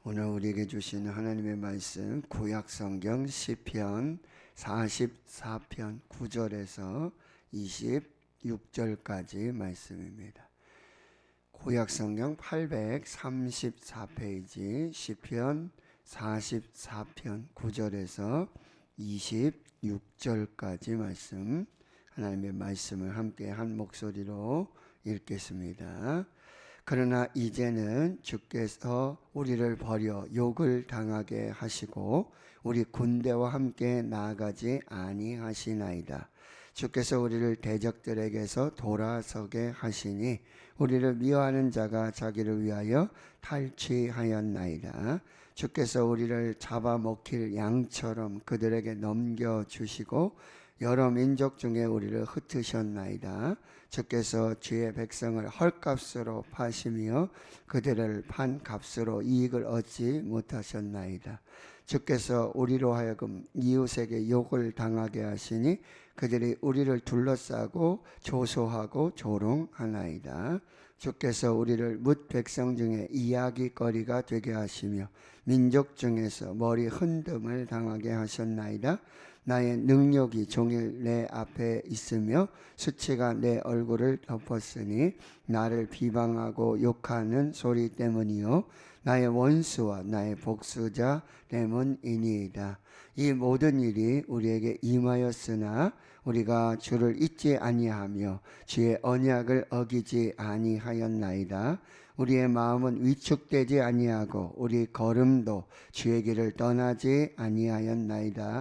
오늘 우리에게 주시는 하나님의 말씀 구약성경 시편 44편 9절에서 26절까지 말씀입니다. 구약성경 834페이지 시편 44편 9절에서 26절까지 말씀, 하나님의 말씀을 함께 한 목소리로 읽겠습니다. 그러나 이제는 주께서 우리를 버려 욕을 당하게 하시고 우리 군대와 함께 나아가지 아니하시나이다. 주께서 우리를 대적들에게서 돌아서게 하시니 우리를 미워하는 자가 자기를 위하여 탈취하였나이다. 주께서 우리를 잡아먹힐 양처럼 그들에게 넘겨주시고 여러 민족 중에 우리를 흩으셨나이다. 주께서 주의 백성을 헐값으로 파시며 그들을 판 값으로 이익을 얻지 못하셨나이다. 주께서 우리로 하여금 이웃에게 욕을 당하게 하시니 그들이 우리를 둘러싸고 조소하고 조롱하나이다. 주께서 우리를 뭇 백성 중에 이야기거리가 되게 하시며 민족 중에서 머리 흔듦을 당하게 하셨나이다. 나의 능력이 종일 내 앞에 있으며 수치가 내 얼굴을 덮었으니 나를 비방하고 욕하는 소리 때문이요 나의 원수와 나의 복수자 때문이니이다. 이 모든 일이 우리에게 임하였으나 우리가 주를 잊지 아니하며 주의 언약을 어기지 아니하였나이다. 우리의 마음은 위축되지 아니하고 우리 걸음도 주의 길을 떠나지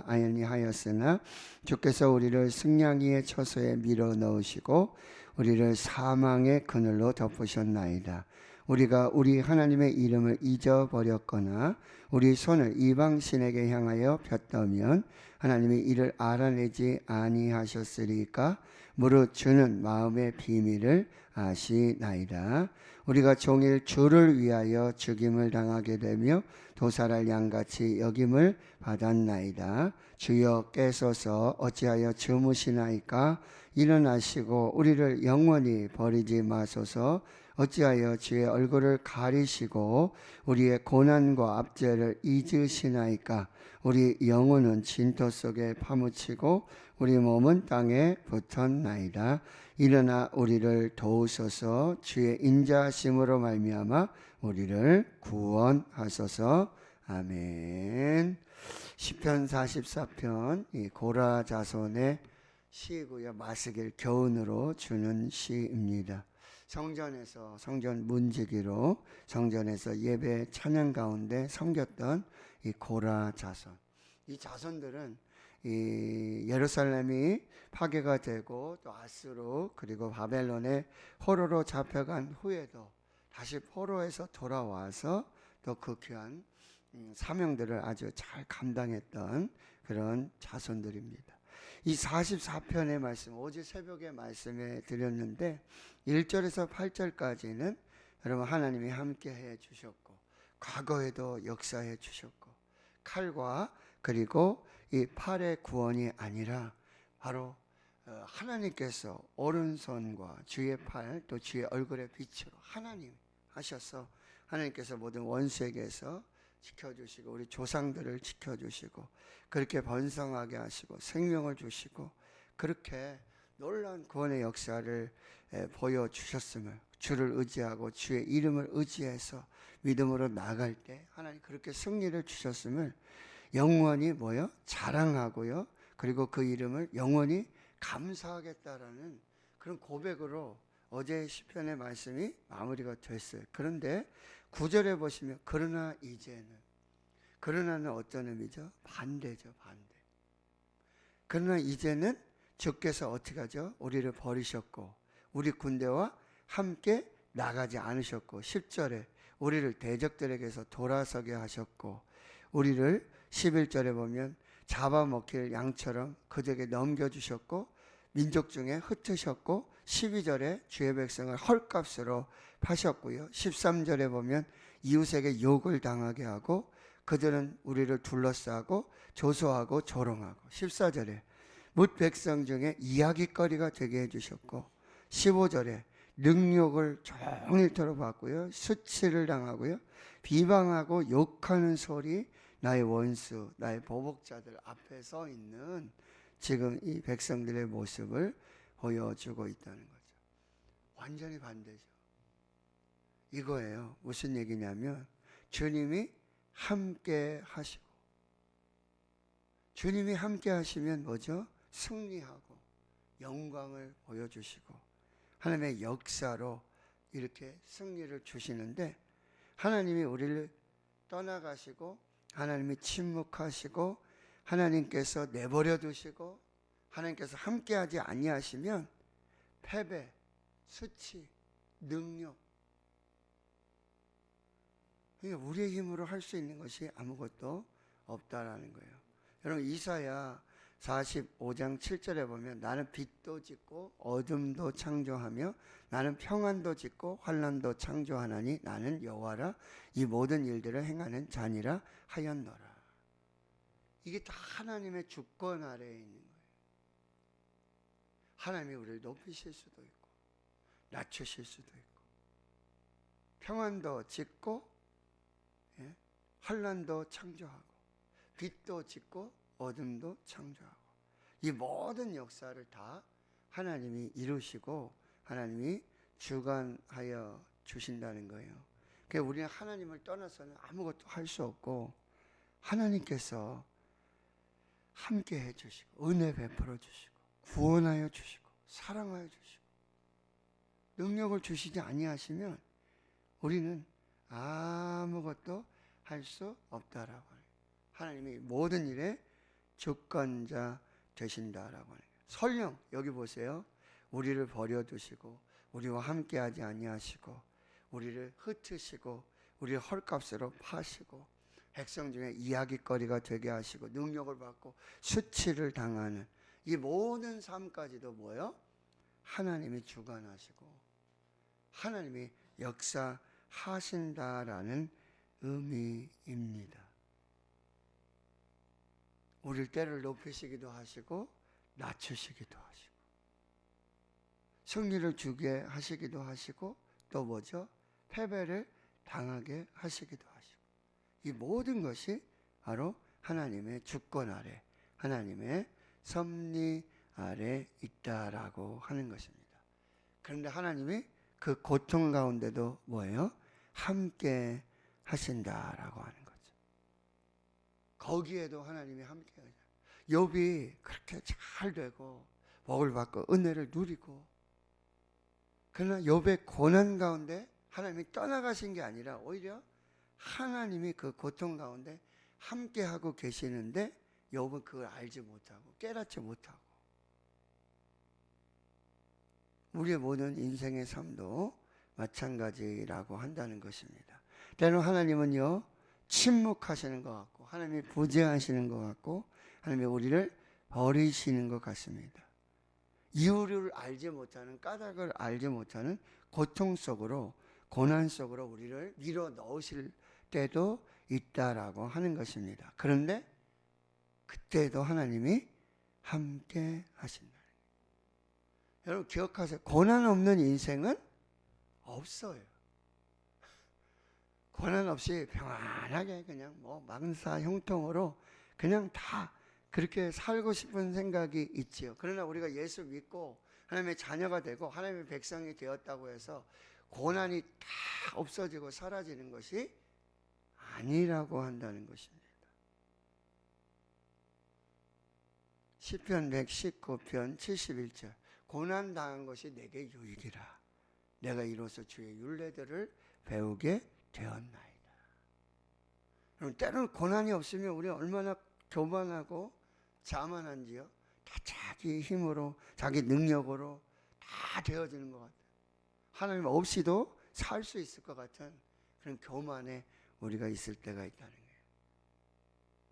아니하였으나 주께서 우리를 승냥이의 처소에 밀어 넣으시고 우리를 사망의 그늘로 덮으셨나이다. 우리가 우리 하나님의 이름을 잊어버렸거나 우리 손을 이방신에게 향하여 폈다면 하나님이 이를 알아내지 아니하셨으리까? 무릇 주는 마음의 비밀을 아시나이다. 우리가 종일 주를 위하여 죽임을 당하게 되며 도살할 양같이 여김을 받았나이다. 주여 깨소서 어찌하여 주무시나이까? 일어나시고 우리를 영원히 버리지 마소서. 어찌하여 주의 얼굴을 가리시고 우리의 고난과 압제를 잊으시나이까? 우리 영혼은 진토 속에 파묻히고 우리 몸은 땅에 붙었나이다. 일어나 우리를 도우소서. 주의 인자하심으로 말미암아 우리를 구원하소서. 아멘. 시편 44편 이 고라 자손의 시고요. 마스길 교훈으로 주는 시입니다. 성전에서 성전 문지기로 성전에서 예배 찬양 가운데 섬겼던 이 고라 자손. 이 자손들은 이 예루살렘이 파괴가 되고 또 아수르 그리고 바벨론의 포로로 잡혀간 후에도 다시 포로에서 돌아와서 또 그 귀한 사명들을 아주 잘 감당했던 그런 자손들입니다. 이 44편의 말씀, 어제 새벽에 말씀해 드렸는데 1절에서 8절까지는 여러분 하나님이 함께 해 주셨고 과거에도 역사해 주셨고 칼과 그리고 이 팔의 구원이 아니라 바로 하나님께서 오른손과 주의 팔 또 주의 얼굴의 빛으로 하나님 하셔서 하나님께서 모든 원수에게서 지켜주시고 우리 조상들을 지켜주시고 그렇게 번성하게 하시고 생명을 주시고 그렇게 놀라운 구원의 역사를 보여주셨음을 주를 의지하고 주의 이름을 의지해서 믿음으로 나갈 때 하나님 그렇게 승리를 주셨음을 영원히 자랑하고요. 그리고 그 이름을 영원히 감사하겠다라는 그런 고백으로 어제 시편의 말씀이 마무리가 됐어요. 그런데 9절에 보시면 그러나 이제는, 그러나는 어떤 의미죠? 반대죠. 반대. 그러나 이제는 주께서 어떻게 하죠? 우리를 버리셨고 우리 군대와 함께 나가지 않으셨고 10절에 우리를 대적들에게서 돌아서게 하셨고 우리를 11절에 보면 잡아먹힐 양처럼 그들에게 넘겨주셨고 민족 중에 흩으셨고 12절에 주의 백성을 헐값으로 파셨고요. 13절에 보면 이웃에게 욕을 당하게 하고 그들은 우리를 둘러싸고 조소하고 조롱하고 14절에 뭇 백성 중에 이야기거리가 되게 해주셨고 15절에 능욕을 종일토록 받고요. 수치를 당하고요. 비방하고 욕하는 소리, 나의 원수, 나의 보복자들 앞에 서 있는 지금 이 백성들의 모습을 보여주고 있다는 거죠. 완전히 반대죠. 이거예요. 무슨 얘기냐면 주님이 함께 하시고, 주님이 함께 하시면 뭐죠? 승리하고 영광을 보여주시고 하나님의 역사로 이렇게 승리를 주시는데, 하나님이 우리를 떠나가시고 하나님이 침묵하시고 하나님께서 내버려 두시고 하나님께서 함께하지 아니하시면 패배, 수치, 능력, 우리의 힘으로 할 수 있는 것이 아무것도 없다라는 거예요. 여러분, 이사야 45장 7절에 보면 나는 빛도 짓고 어둠도 창조하며 나는 평안도 짓고 환난도 창조하나니 나는 여호와라, 이 모든 일들을 행하는 자니라 하였노라. 이게 다 하나님의 주권 아래에 있는 거예요. 하나님이 우리를 높이실 수도 있고 낮추실 수도 있고, 평안도 짓고 환난도 창조하고 빛도 짓고 어둠도 창조하고, 이 모든 역사를 다 하나님이 이루시고 하나님이 주관하여 주신다는 거예요. 그러니까 우리는 하나님을 떠나서는 아무것도 할 수 없고, 하나님께서 함께 해주시고 은혜 베풀어 주시고 구원하여 주시고 사랑하여 주시고 능력을 주시지 아니하시면 우리는 아무것도 할 수 없다라고 해요. 하나님이 모든 일에 주권자 되신다라고 해요. 설령 여기 보세요. 우리를 버려두시고 우리와 함께하지 아니하시고 우리를 흩으시고 우리를 헐값으로 파시고 백성 중에 이야기거리가 되게 하시고 능력을 받고 수치를 당하는 이 모든 삶까지도 뭐예요? 하나님이 주관하시고 하나님이 역사하신다라는 의미입니다. 우리를 때를 높이시기도 하시고 낮추시기도 하시고 승리를 주게 하시기도 하시고 또 뭐죠? 패배를 당하게 하시기도 하시고, 이 모든 것이 바로 하나님의 주권 아래, 하나님의 섭리 아래 있다라고 하는 것입니다. 그런데 하나님이 그 고통 가운데도 뭐예요? 함께 하신다라고 하는 거죠. 거기에도 하나님이 함께 하죠. 욥이 그렇게 잘 되고 복을 받고 은혜를 누리고, 그러나 욥의 고난 가운데 하나님이 떠나가신 게 아니라 오히려 하나님이 그 고통 가운데 함께하고 계시는데 욥은 그걸 알지 못하고 깨닫지 못하고, 우리의 모든 인생의 삶도 마찬가지라고 한다는 것입니다. 때로 하나님은요 침묵하시는 것 같고 하나님이 부재하시는 것 같고 하나님이 우리를 버리시는 것 같습니다. 이유를 알지 못하는, 까닭을 알지 못하는 고통 속으로, 고난 속으로 우리를 밀어 넣으실 때도 있다라고 하는 것입니다. 그런데 그때도 하나님이 함께 하신다. 여러분 기억하세요. 고난 없는 인생은 없어요. 고난 없이 평안하게 그냥 뭐 망사 형통으로 그냥 다 그렇게 살고 싶은 생각이 있지요. 그러나 우리가 예수 믿고 하나님의 자녀가 되고 하나님의 백성이 되었다고 해서 고난이 다 없어지고 사라지는 것이 아니라고 한다는 것입니다. 시편 119편 71절, 고난 당한 것이 내게 유익이라. 내가 이로써 주의 율례들을 배우게 되었나이다. 그럼 때로는 고난이 없으면 우리 얼마나 교만하고 자만한지요. 다 자기 힘으로 자기 능력으로 다 되어지는 것 같아요. 하나님 없이도 살 수 있을 것 같은 그런 교만에 우리가 있을 때가 있다는 거예요.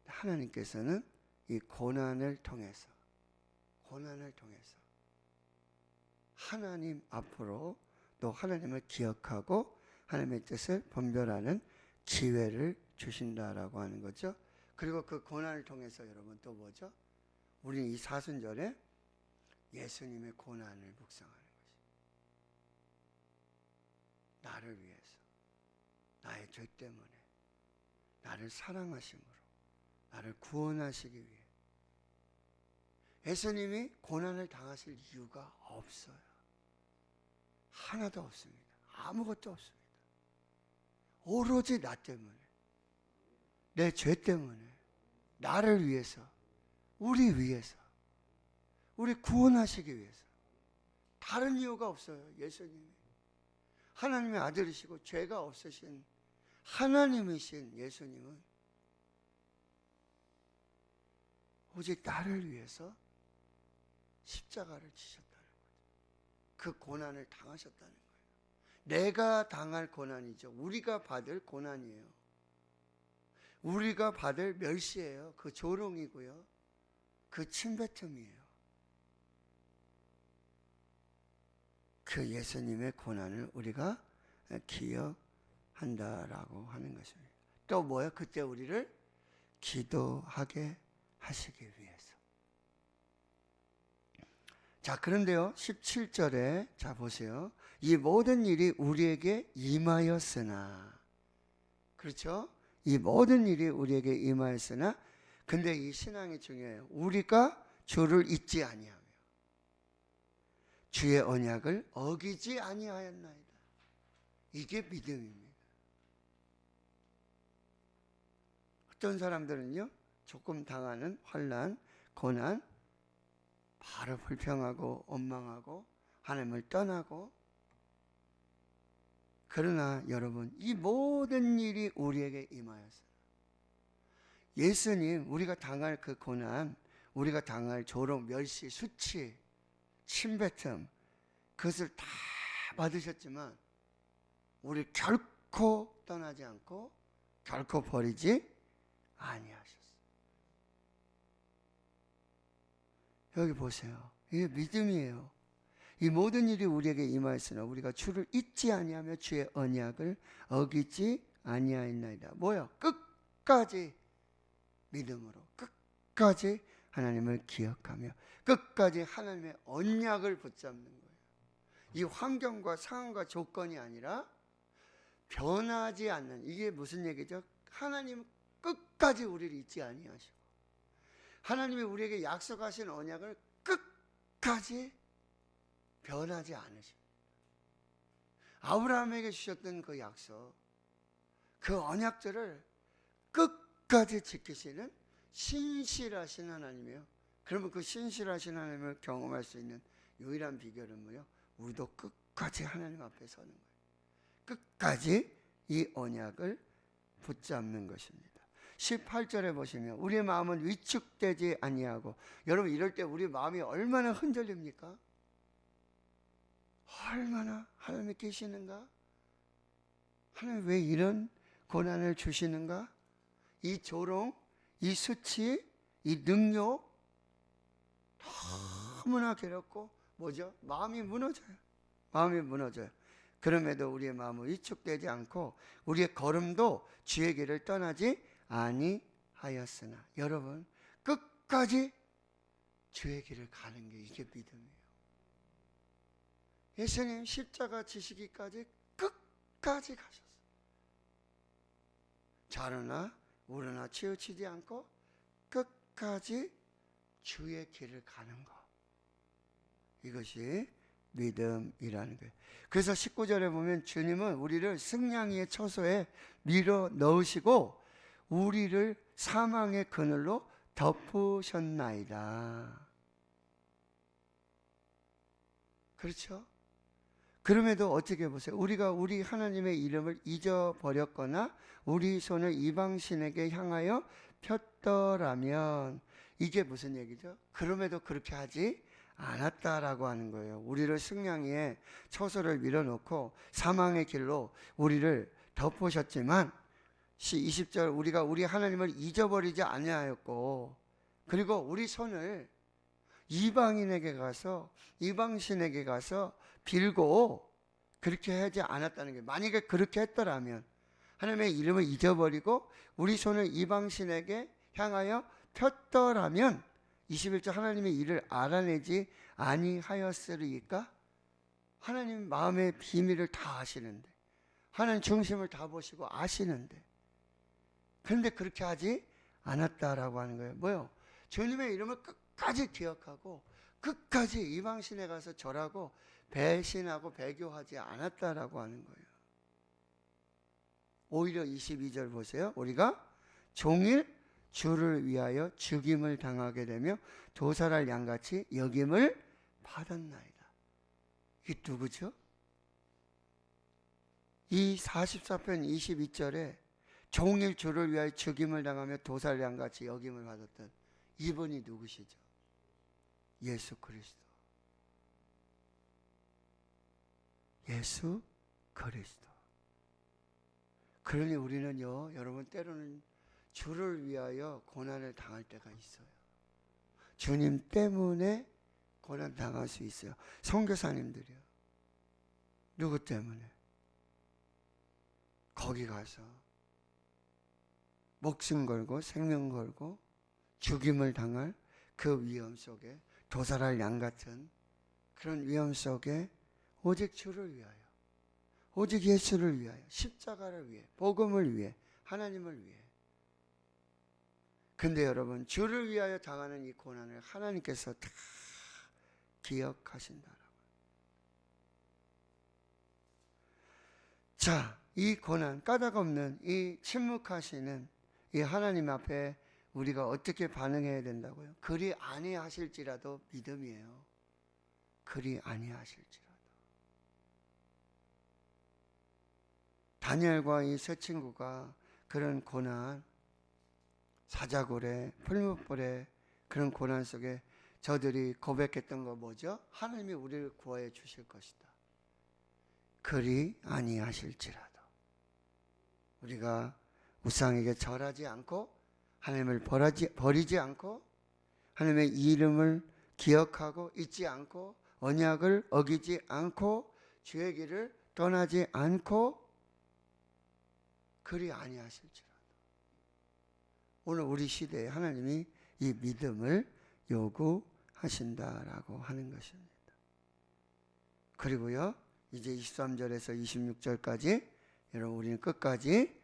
하나님께서는 이 고난을 통해서 하나님 앞으로 또 하나님을 기억하고 하나님의 뜻을 분별하는 기회를 주신다라고 하는 거죠. 그리고 그 고난을 통해서 여러분 또 뭐죠? 우리는 이 사순절에 예수님의 고난을 묵상하는 것이, 나를 위해서, 나의 죄 때문에 나를 사랑하심으로 나를 구원하시기 위해 예수님이 고난을 당하실 이유가 없어요. 하나도 없습니다. 아무것도 없습니다. 오로지 나 때문에, 내 죄 때문에, 나를 위해서, 우리 위해서, 우리 구원하시기 위해서. 다른 이유가 없어요. 예수님이 하나님의 아들이시고 죄가 없으신 하나님이신 예수님은 오직 나를 위해서 십자가를 지셨다는 거죠. 그 고난을 당하셨다는 거예요. 내가 당할 고난이죠. 우리가 받을 고난이에요. 우리가 받을 멸시예요. 그 조롱이고요. 그 침뱉음이에요. 그 예수님의 고난을 우리가 기억한다라고 하는 것입니다. 또 뭐예요? 그때 우리를 기도하게 하시기 위해서. 자, 그런데요, 17절에 자 보세요. 이 모든 일이 우리에게 임하였으나, 그렇죠? 이 모든 일이 우리에게 임하였으나, 근데 이 신앙이 중요해요. 우리가 주를 잊지 아니하며 주의 언약을 어기지 아니하였나이다. 이게 믿음입니다. 어떤 사람들은요, 조금 당하는 환난, 고난, 바로 불평하고 원망하고 하나님을 떠나고. 그러나 여러분, 이 모든 일이 우리에게 임하였어요. 예수님, 우리가 당할 그 고난, 우리가 당할 조롱, 멸시, 수치, 침뱉음, 그것을 다 받으셨지만 우리 결코 떠나지 않고 결코 버리지 아니하셨어요. 여기 보세요. 이게 믿음이에요. 이 모든 일이 우리에게 임하였으나 우리가 주를 잊지 아니하며 주의 언약을 어기지 아니하였나이다. 뭐야? 끝까지 믿음으로, 끝까지 하나님을 기억하며 끝까지 하나님의 언약을 붙잡는 거예요. 이 환경과 상황과 조건이 아니라 변하지 않는, 이게 무슨 얘기죠? 하나님 끝까지 우리를 잊지 아니하시고 하나님이 우리에게 약속하신 언약을 끝까지 변하지 않으십니다. 아브라함에게 주셨던 그 약속, 그 언약들을 끝까지 지키시는 신실하신 하나님이에요. 그러면 그 신실하신 하나님을 경험할 수 있는 유일한 비결은 뭐예요? 우리도 끝까지 하나님 앞에 서는 거예요. 끝까지 이 언약을 붙잡는 것입니다. 18절에 보시면 우리의 마음은 위축되지 아니하고, 여러분 이럴 때 우리 마음이 얼마나 흔들립니까? 얼마나 하나님이 계시는가? 하나님 왜 이런 고난을 주시는가? 이 조롱, 이 수치, 이 능욕 너무나 괴롭고 뭐죠? 마음이 무너져요. 마음이 무너져요. 그럼에도 우리의 마음은 위축되지 않고 우리의 걸음도 주의 길을 떠나지 아니하였으나, 여러분 끝까지 주의 길을 가는 게 이게 믿음이에요. 예수님 십자가 지시기까지 끝까지 가셨어요. 좌로나 우로나 치우치지 않고 끝까지 주의 길을 가는 것, 이것이 믿음이라는 거예요. 그래서 19절에 보면 주님은 우리를 승냥이의 처소에 밀어 넣으시고 우리를 사망의 그늘로 덮으셨나이다. 그렇죠? 그럼에도 어떻게 보세요? 우리가 우리 하나님의 이름을 잊어버렸거나 우리 손을 이방신에게 향하여 폈더라면, 이게 무슨 얘기죠? 그럼에도 그렇게 하지 않았다라고 하는 거예요. 우리를 승냥이의 처소를 밀어놓고 사망의 길로 우리를 덮으셨지만 20절, 우리가 우리 하나님을 잊어버리지 아니하였고, 그리고 우리 손을 이방인에게 가서, 이방신에게 가서 빌고 그렇게 하지 않았다는 게, 만약에 그렇게 했더라면, 하나님의 이름을 잊어버리고 우리 손을 이방신에게 향하여 폈더라면 21절, 하나님의 일을 알아내지 아니하였으리까? 하나님 마음의 비밀을 다 아시는데, 하나님 중심을 다 보시고 아시는데 그런데 그렇게 하지 않았다라고 하는 거예요. 뭐요? 주님의 이름을 끝까지 기억하고 끝까지 이방신에 가서 절하고 배신하고 배교하지 않았다라고 하는 거예요. 오히려 22절 보세요. 우리가 종일 주를 위하여 죽임을 당하게 되며 도살할 양같이 여김을 받았나이다. 이게 누구죠? 이 44편 22절에 종일 주를 위하여 죽임을 당하며 도살할 양같이 여김을 받았던 이분이 누구시죠? 예수 그리스도. 예수 그리스도. 그러니 우리는요, 여러분 때로는 주를 위하여 고난을 당할 때가 있어요. 주님 때문에 고난 당할 수 있어요. 선교사님들이요. 누구 때문에? 거기 가서 목숨 걸고 생명 걸고 죽임을 당할 그 위험 속에 도살할 양 같은 그런 위험 속에 오직 주를 위하여, 오직 예수를 위하여, 십자가를 위해, 복음을 위해, 하나님을 위해. 근데 여러분, 주를 위하여 당하는 이 고난을 하나님께서 다 기억하신다라고. 자, 이 고난, 까닭 없는 이 침묵하시는 이 하나님 앞에 우리가 어떻게 반응해야 된다고요? 그리 아니하실지라도 믿음이에요. 그리 아니하실지라도. 다니엘과 이 세 친구가 그런 고난, 사자굴에 풀무불에 그런 고난 속에 저들이 고백했던 거 뭐죠? 하나님이 우리를 구하여 주실 것이다. 그리 아니하실지라도. 우리가 우상에게 절하지 않고 하나님을 버리지 않고 하나님의 이름을 기억하고 잊지 않고 언약을 어기지 않고 주의 길을 떠나지 않고 그리 아니하실지라도. 오늘 우리 시대에 하나님이 이 믿음을 요구하신다라고 하는 것입니다. 그리고요, 이제 23절에서 26절까지 여러분 우리는 끝까지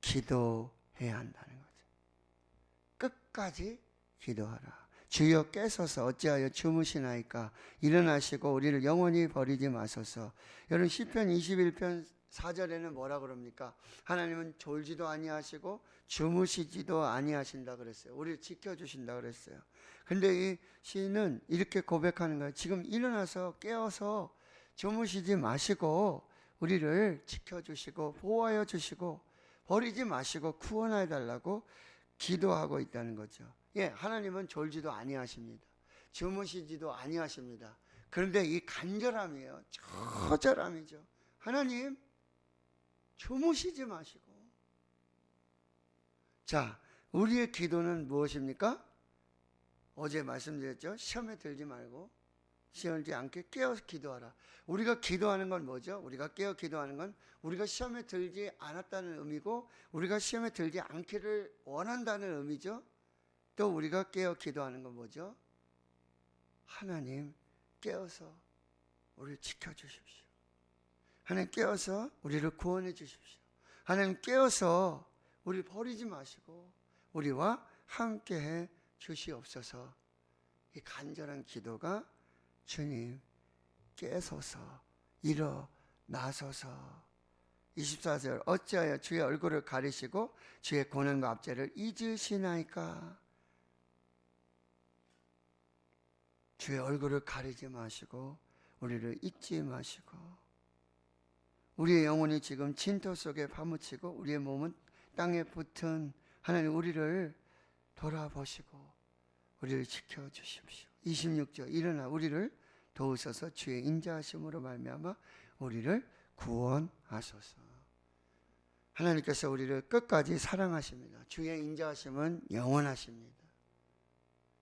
기도해야 한다는 거죠. 끝까지 기도하라. 주여 깨소서 어찌하여 주무시나이까. 일어나시고 우리를 영원히 버리지 마소서. 여러분 시편 21편 4절에는 뭐라 그럽니까? 하나님은 졸지도 아니하시고 주무시지도 아니하신다 그랬어요. 우리를 지켜주신다 그랬어요. 근데 이 시인은 이렇게 고백하는 거예요. 지금 일어나서 깨어서 주무시지 마시고 우리를 지켜주시고 보호하여 주시고 버리지 마시고 구원해 달라고 기도하고 있다는 거죠. 예, 하나님은 졸지도 아니하십니다. 주무시지도 아니하십니다. 그런데 이 간절함이에요. 처절함이죠. 하나님 주무시지 마시고. 자, 우리의 기도는 무엇입니까? 어제 말씀드렸죠. 시험에 들지 말고 시험지 않게 깨어서 기도하라. 우리가 기도하는 건 뭐죠? 우리가 깨어 기도하는 건 우리가 시험에 들지 않았다는 의미고 우리가 시험에 들지 않기를 원한다는 의미죠. 또 우리가 깨어 기도하는 건 뭐죠? 하나님 깨어서 우리를 지켜주십시오. 하나님 깨어서 우리를 구원해 주십시오. 하나님 깨어서 우리를 버리지 마시고 우리와 함께해 주시옵소서. 이 간절한 기도가 주님 깨소서 일어나소서. 24절 어찌하여 주의 얼굴을 가리시고 주의 고난과 압제를 잊으시나이까. 주의 얼굴을 가리지 마시고 우리를 잊지 마시고 우리의 영혼이 지금 진토 속에 파묻히고 우리의 몸은 땅에 붙은 하나님 우리를 돌아보시고 우리를 지켜주십시오. 26절 일어나 우리를 도우셔서 주의 인자하심으로 말미암아 우리를 구원하소서. 하나님께서 우리를 끝까지 사랑하십니다. 주의 인자하심은 영원하십니다.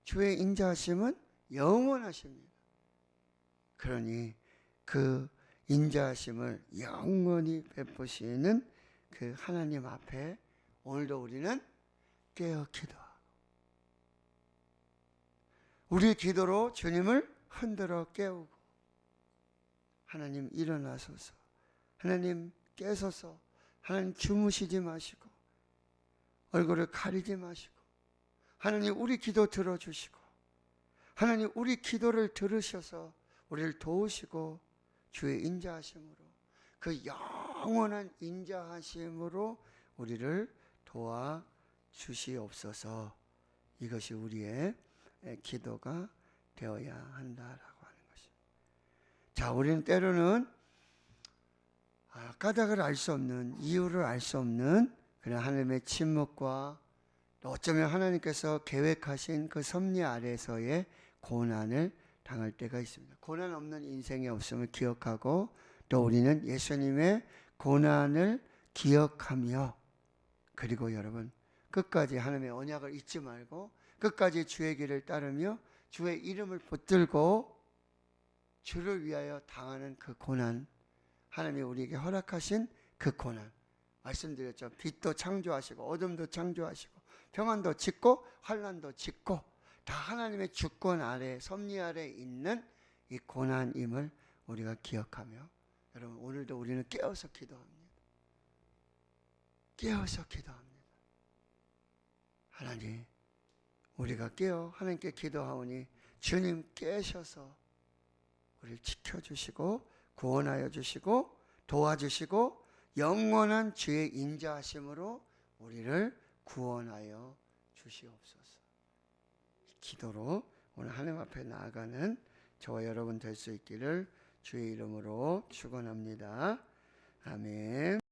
주의 인자하심은 영원하십니다. 그러니 그 인자하심을 영원히 베푸시는 그 하나님 앞에 오늘도 우리는 깨어 기도하고 우리의 기도로 주님을 흔들어 깨우고 하나님 일어나소서, 하나님 깨소서, 하나님 주무시지 마시고 얼굴을 가리지 마시고 하나님 우리 기도 들어주시고 하나님 우리 기도를 들으셔서 우리를 도우시고 주의 인자하심으로 그 영원한 인자하심으로 우리를 도와주시옵소서. 이것이 우리의 기도가 되어야 한다라고 하는 것입니다. 자, 우리는 때로는 까닭을 알 수 없는, 이유를 알 수 없는 그런 하나님의 침묵과 또 어쩌면 하나님께서 계획하신 그 섭리 아래서의 고난을 당할 때가 있습니다. 고난 없는 인생이 없음을 기억하고 또 우리는 예수님의 고난을 기억하며 그리고 여러분 끝까지 하나님의 언약을 잊지 말고 끝까지 주의 길을 따르며 주의 이름을 붙들고 주를 위하여 당하는 그 고난, 하나님이 우리에게 허락하신 그 고난, 말씀드렸죠. 빛도 창조하시고 어둠도 창조하시고 평안도 짓고 환난도 짓고 다 하나님의 주권 아래 섭리 아래 있는 이 고난임을 우리가 기억하며 여러분 오늘도 우리는 깨어서 기도합니다. 깨어서 기도합니다. 하나님 우리가 깨어 하나님께 기도하오니 주님 깨셔서 우리를 지켜주시고 구원하여 주시고 도와주시고 영원한 주의 인자하심으로 우리를 구원하여 주시옵소서. 기도로 오늘 하나님 앞에 나아가는 저와 여러분 될 수 있기를 주의 이름으로 축원합니다. 아멘.